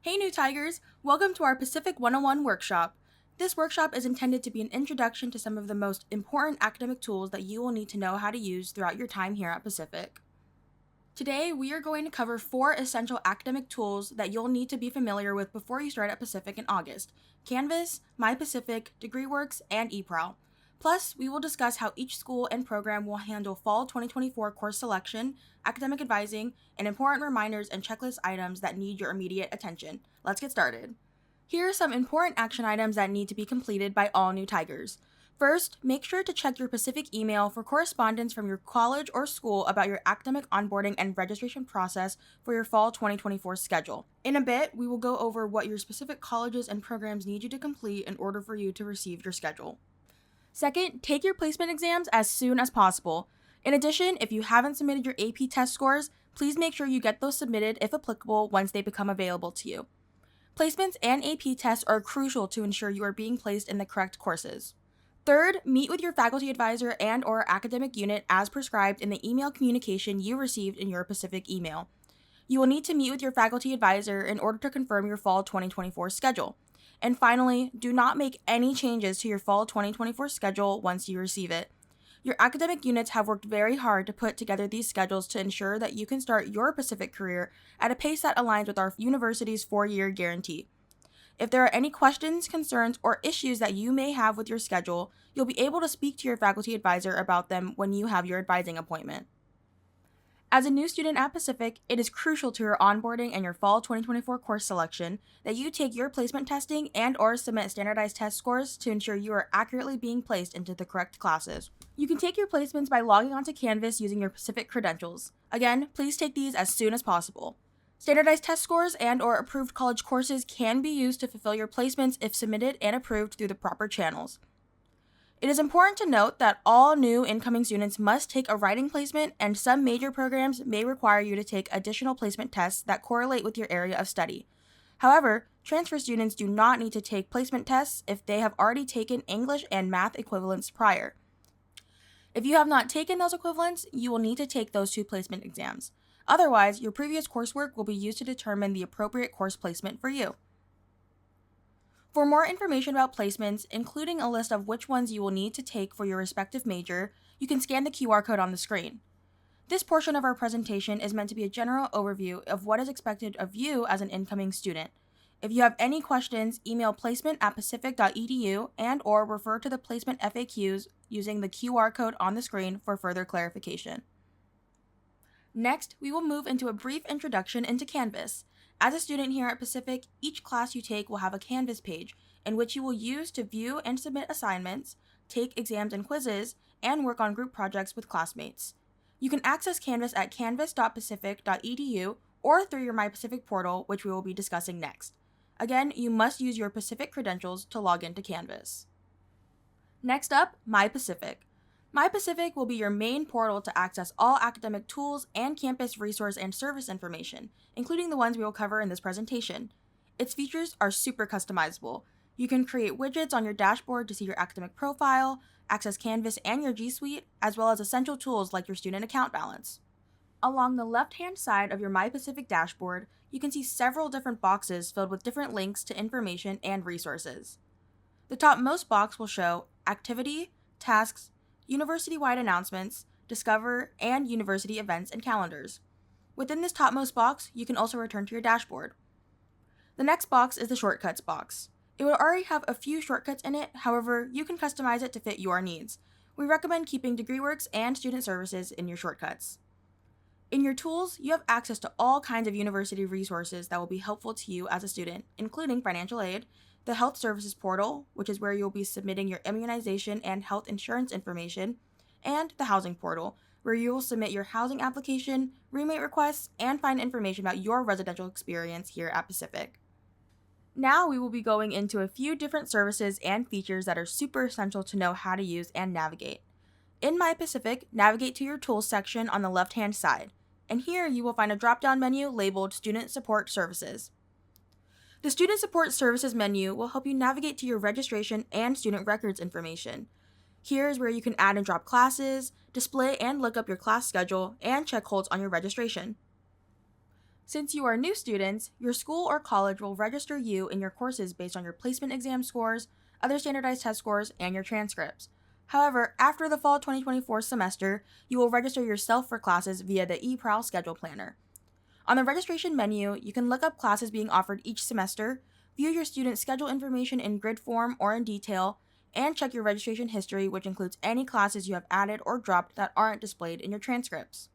Hey new Tigers, welcome to our Pacific 101 workshop. This workshop is intended to be an introduction to some of the most important academic tools that you will need to know how to use throughout your time here at Pacific. Today, we are going to cover 4 essential academic tools that you'll need to be familiar with before you start at Pacific in August: Canvas, MyPacific, DegreeWorks, and eProwl. Plus, we will discuss how each school and program will handle Fall 2024 course selection, academic advising, and important reminders and checklist items that need your immediate attention. Let's get started. Here are some important action items that need to be completed by all new Tigers. First, make sure to check your Pacific email for correspondence from your college or school about your academic onboarding and registration process for your Fall 2024 schedule. In a bit, we will go over what your specific colleges and programs need you to complete in order for you to receive your schedule. Second, take your placement exams as soon as possible. In addition, if you haven't submitted your AP test scores, please make sure you get those submitted if applicable once they become available to you. Placements and AP tests are crucial to ensure you are being placed in the correct courses. Third, meet with your faculty advisor and/or academic unit as prescribed in the email communication you received in your Pacific email. You will need to meet with your faculty advisor in order to confirm your Fall 2024 schedule. And finally, do not make any changes to your Fall 2024 schedule once you receive it. Your academic units have worked very hard to put together these schedules to ensure that you can start your Pacific career at a pace that aligns with our university's 4-year guarantee. If there are any questions, concerns, or issues that you may have with your schedule, you'll be able to speak to your faculty advisor about them when you have your advising appointment. As a new student at Pacific, it is crucial to your onboarding and your Fall 2024 course selection that you take your placement testing and/or submit standardized test scores to ensure you are accurately being placed into the correct classes. You can take your placements by logging onto Canvas using your Pacific credentials. Again, please take these as soon as possible. Standardized test scores and/or approved college courses can be used to fulfill your placements if submitted and approved through the proper channels. It is important to note that all new incoming students must take a writing placement, and some major programs may require you to take additional placement tests that correlate with your area of study. However, transfer students do not need to take placement tests if they have already taken English and math equivalents prior. If you have not taken those equivalents, you will need to take those 2 placement exams. Otherwise, your previous coursework will be used to determine the appropriate course placement for you. For more information about placements, including a list of which ones you will need to take for your respective major, you can scan the QR code on the screen. This portion of our presentation is meant to be a general overview of what is expected of you as an incoming student. If you have any questions, email placement@pacific.edu and/or refer to the placement FAQs using the QR code on the screen for further clarification. Next, we will move into a brief introduction into Canvas. As a student here at Pacific, each class you take will have a Canvas page in which you will use to view and submit assignments, take exams and quizzes, and work on group projects with classmates. You can access Canvas at canvas.pacific.edu or through your MyPacific portal, which we will be discussing next. Again, you must use your Pacific credentials to log into Canvas. Next up, MyPacific. MyPacific will be your main portal to access all academic tools and campus resource and service information, including the ones we will cover in this presentation. Its features are super customizable. You can create widgets on your dashboard to see your academic profile, access Canvas and your G Suite, as well as essential tools like your student account balance. Along the left-hand side of your MyPacific dashboard, you can see several different boxes filled with different links to information and resources. The topmost box will show activity, tasks, university-wide announcements, Discover, and university events and calendars. Within this topmost box, you can also return to your dashboard. The next box is the Shortcuts box. It will already have a few shortcuts in it, however, you can customize it to fit your needs. We recommend keeping DegreeWorks and Student Services in your shortcuts. In your tools, you have access to all kinds of university resources that will be helpful to you as a student, including financial aid, the Health Services Portal, which is where you'll be submitting your immunization and health insurance information, and the Housing Portal, where you will submit your housing application, roommate requests, and find information about your residential experience here at Pacific. Now we will be going into a few different services and features that are super essential to know how to use and navigate. In MyPacific, navigate to your Tools section on the left-hand side, and here you will find a drop-down menu labeled Student Support Services. The Student Support Services menu will help you navigate to your registration and student records information. Here is where you can add and drop classes, display and look up your class schedule, and check holds on your registration. Since you are new students, your school or college will register you in your courses based on your placement exam scores, other standardized test scores, and your transcripts. However, after the fall 2024 semester, you will register yourself for classes via the eProwl Schedule Planner. On the registration menu, you can look up classes being offered each semester, view your student schedule information in grid form or in detail, and check your registration history, which includes any classes you have added or dropped that aren't displayed in your transcripts.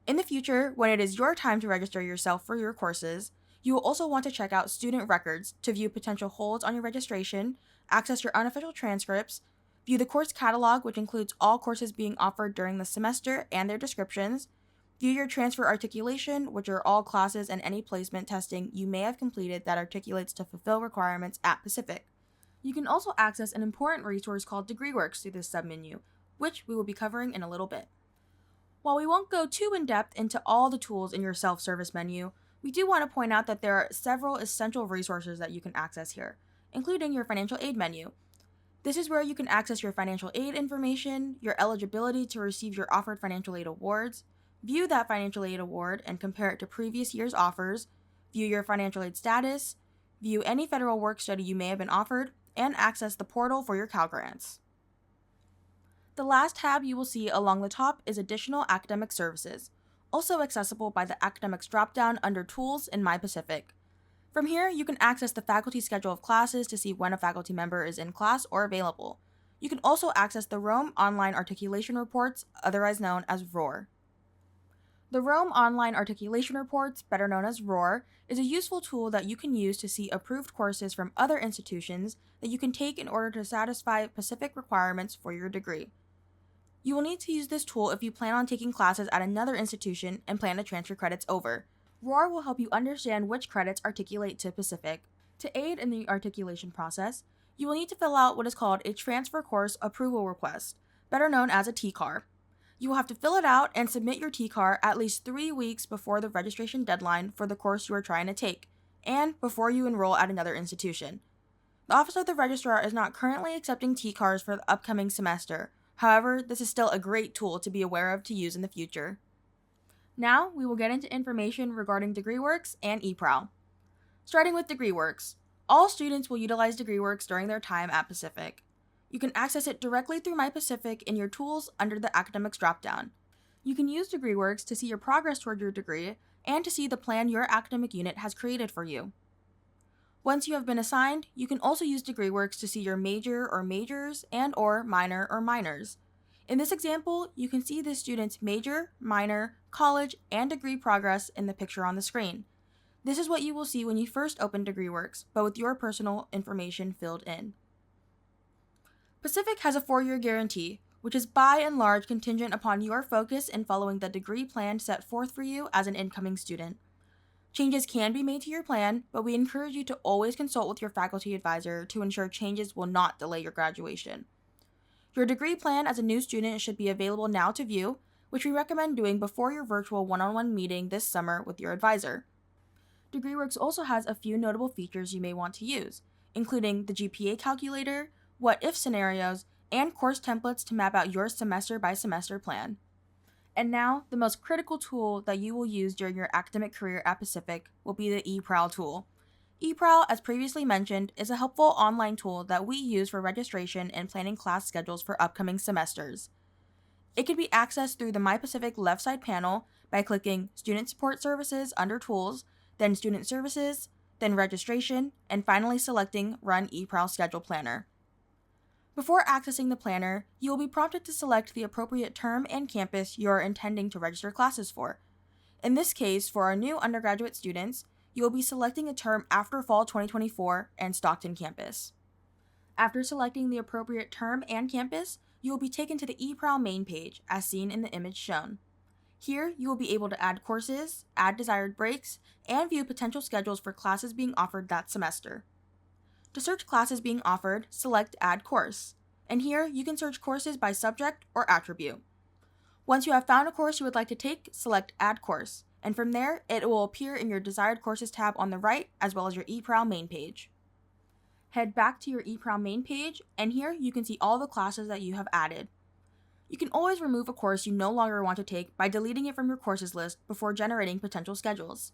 In the future, when it is your time to register yourself for your courses, you will also want to check out student records to view potential holds on your registration, access your unofficial transcripts, view the course catalog, which includes all courses being offered during the semester and their descriptions, view your transfer articulation, which are all classes and any placement testing you may have completed that articulates to fulfill requirements at Pacific. You can also access an important resource called DegreeWorks through this submenu, which we will be covering in a little bit. While we won't go too in-depth into all the tools in your self-service menu, we do want to point out that there are several essential resources that you can access here, including your financial aid menu. This is where you can access your financial aid information, your eligibility to receive your offered financial aid awards, view that financial aid award and compare it to previous year's offers, view your financial aid status, view any federal work study you may have been offered, and access the portal for your Cal Grants. The last tab you will see along the top is Additional Academic Services, also accessible by the Academics dropdown under Tools in MyPacific. From here, you can access the faculty schedule of classes to see when a faculty member is in class or available. You can also access the Rome Online Articulation Reports, otherwise known as ROAR. The Rome Online Articulation Reports, better known as ROAR, is a useful tool that you can use to see approved courses from other institutions that you can take in order to satisfy Pacific requirements for your degree. You will need to use this tool if you plan on taking classes at another institution and plan to transfer credits over. ROAR will help you understand which credits articulate to Pacific. To aid in the articulation process, you will need to fill out what is called a Transfer Course Approval Request, better known as a TCAR. You will have to fill it out and submit your TCAR at least 3 weeks before the registration deadline for the course you are trying to take, and before you enroll at another institution. The Office of the Registrar is not currently accepting TCARs for the upcoming semester. However, this is still a great tool to be aware of to use in the future. Now, we will get into information regarding DegreeWorks and eProwl. Starting with DegreeWorks, all students will utilize DegreeWorks during their time at Pacific. You can access it directly through MyPacific in your tools under the Academics dropdown. You can use DegreeWorks to see your progress toward your degree and to see the plan your academic unit has created for you. Once you have been assigned, you can also use DegreeWorks to see your major or majors and or minors. In this example, you can see the student's major, minor, college, and degree progress in the picture on the screen. This is what you will see when you first open DegreeWorks, but with your personal information filled in. Pacific has a 4-year guarantee, which is by and large contingent upon your focus in following the degree plan set forth for you as an incoming student. Changes can be made to your plan, but we encourage you to always consult with your faculty advisor to ensure changes will not delay your graduation. Your degree plan as a new student should be available now to view, which we recommend doing before your virtual one-on-one meeting this summer with your advisor. DegreeWorks also has a few notable features you may want to use, including the GPA calculator, what-if scenarios, and course templates to map out your semester-by-semester plan. And now, the most critical tool that you will use during your academic career at Pacific will be the eProwl tool. eProwl, as previously mentioned, is a helpful online tool that we use for registration and planning class schedules for upcoming semesters. It can be accessed through the MyPacific left side panel by clicking Student Support Services under Tools, then Student Services, then Registration, and finally selecting Run eProwl Schedule Planner. Before accessing the planner, you will be prompted to select the appropriate term and campus you are intending to register classes for. In this case, for our new undergraduate students, you will be selecting a term after fall 2024 and Stockton campus. After selecting the appropriate term and campus, you will be taken to the eProwl main page, as seen in the image shown. Here, you will be able to add courses, add desired breaks, and view potential schedules for classes being offered that semester. To search classes being offered, select Add Course, and here you can search courses by subject or attribute. Once you have found a course you would like to take, select Add Course, and from there, it will appear in your Desired Courses tab on the right, as well as your eProwl main page. Head back to your eProwl main page, and here you can see all the classes that you have added. You can always remove a course you no longer want to take by deleting it from your courses list before generating potential schedules.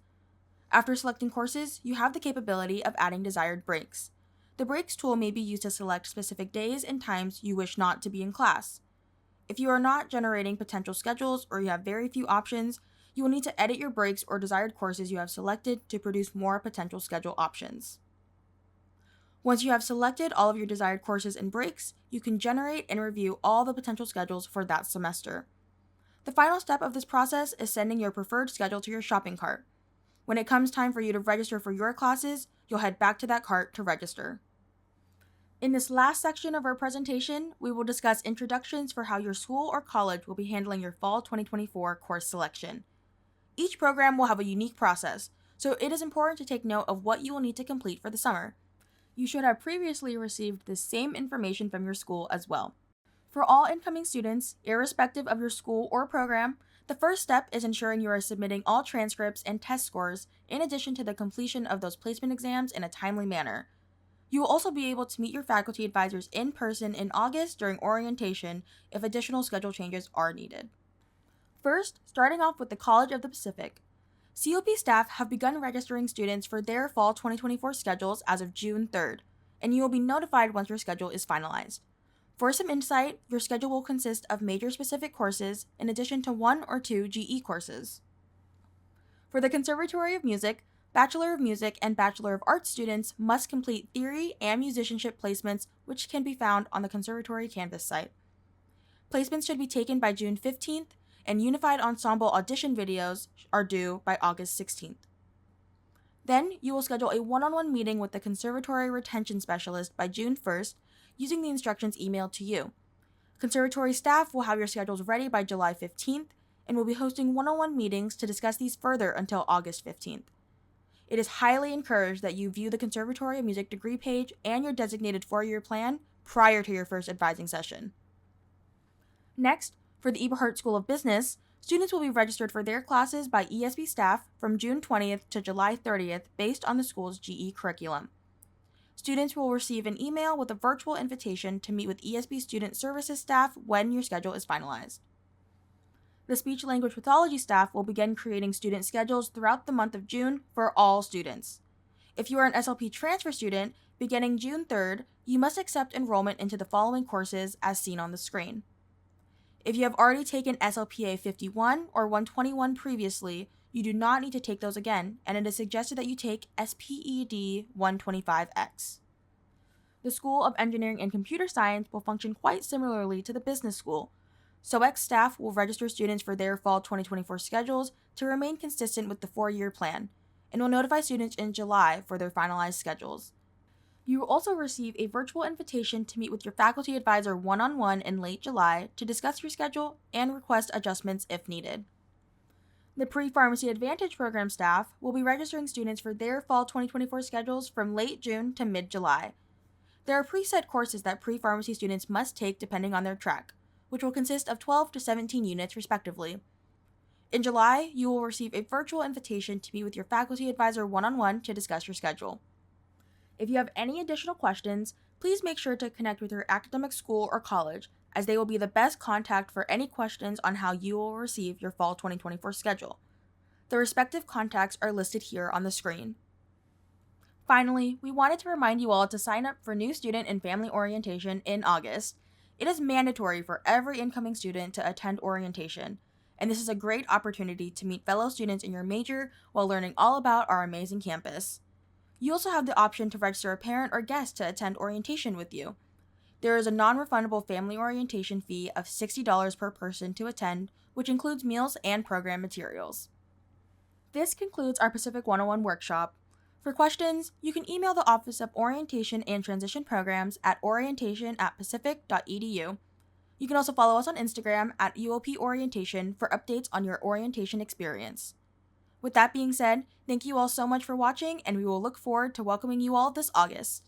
After selecting courses, you have the capability of adding desired breaks. The breaks tool may be used to select specific days and times you wish not to be in class. If you are not generating potential schedules or you have very few options, you will need to edit your breaks or desired courses you have selected to produce more potential schedule options. Once you have selected all of your desired courses and breaks, you can generate and review all the potential schedules for that semester. The final step of this process is sending your preferred schedule to your shopping cart. When it comes time for you to register for your classes, you'll head back to that cart to register. In this last section of our presentation, we will discuss introductions for how your school or college will be handling your fall 2024 course selection. Each program will have a unique process, so it is important to take note of what you will need to complete for the summer. You should have previously received the same information from your school as well. For all incoming students, irrespective of your school or program, the first step is ensuring you are submitting all transcripts and test scores in addition to the completion of those placement exams in a timely manner. You will also be able to meet your faculty advisors in person in August during orientation if additional schedule changes are needed. First, starting off with the College of the Pacific. COP staff have begun registering students for their fall 2024 schedules as of June 3rd, and you will be notified once your schedule is finalized. For some insight, your schedule will consist of major-specific courses in addition to 1 or 2 GE courses. For the Conservatory of Music, Bachelor of Music and Bachelor of Arts students must complete theory and musicianship placements, which can be found on the Conservatory Canvas site. Placements should be taken by June 15th, and Unified Ensemble audition videos are due by August 16th. Then, you will schedule a one-on-one meeting with the Conservatory Retention Specialist by June 1st, using the instructions emailed to you. Conservatory staff will have your schedules ready by July 15th, and will be hosting one-on-one meetings to discuss these further until August 15th. It is highly encouraged that you view the Conservatory of Music degree page and your designated 4-year plan prior to your first advising session. Next, for the Eberhardt School of Business, students will be registered for their classes by ESB staff from June 20th to July 30th based on the school's GE curriculum. Students will receive an email with a virtual invitation to meet with ESB Student Services staff when your schedule is finalized. The Speech-Language Pathology staff will begin creating student schedules throughout the month of June for all students. If you are an SLP transfer student, beginning June 3rd, you must accept enrollment into the following courses as seen on the screen. If you have already taken SLPA 51 or 121 previously, you do not need to take those again, and it is suggested that you take SPED 125X. The School of Engineering and Computer Science will function quite similarly to the business school. SOEX staff will register students for their fall 2024 schedules to remain consistent with the 4-year plan, and will notify students in July for their finalized schedules. You will also receive a virtual invitation to meet with your faculty advisor one-on-one in late July to discuss your schedule and request adjustments if needed. The Pre-Pharmacy Advantage program staff will be registering students for their fall 2024 schedules from late June to mid-July. There are preset courses that pre-pharmacy students must take depending on their track, which will consist of 12 to 17 units respectively. In July, you will receive a virtual invitation to meet with your faculty advisor one-on-one to discuss your schedule. If you have any additional questions, please make sure to connect with your academic school or college, as they will be the best contact for any questions on how you will receive your fall 2024 schedule. The respective contacts are listed here on the screen. Finally, we wanted to remind you all to sign up for new student and family orientation in August. It is mandatory for every incoming student to attend orientation, and this is a great opportunity to meet fellow students in your major while learning all about our amazing campus. You also have the option to register a parent or guest to attend orientation with you. There is a non-refundable family orientation fee of $60 per person to attend, which includes meals and program materials. This concludes our Pacific 101 workshop. For questions, you can email the Office of Orientation and Transition Programs at orientation@pacific.edu. You can also follow us on Instagram at UOP Orientation for updates on your orientation experience. With that being said, thank you all so much for watching, and we will look forward to welcoming you all this August.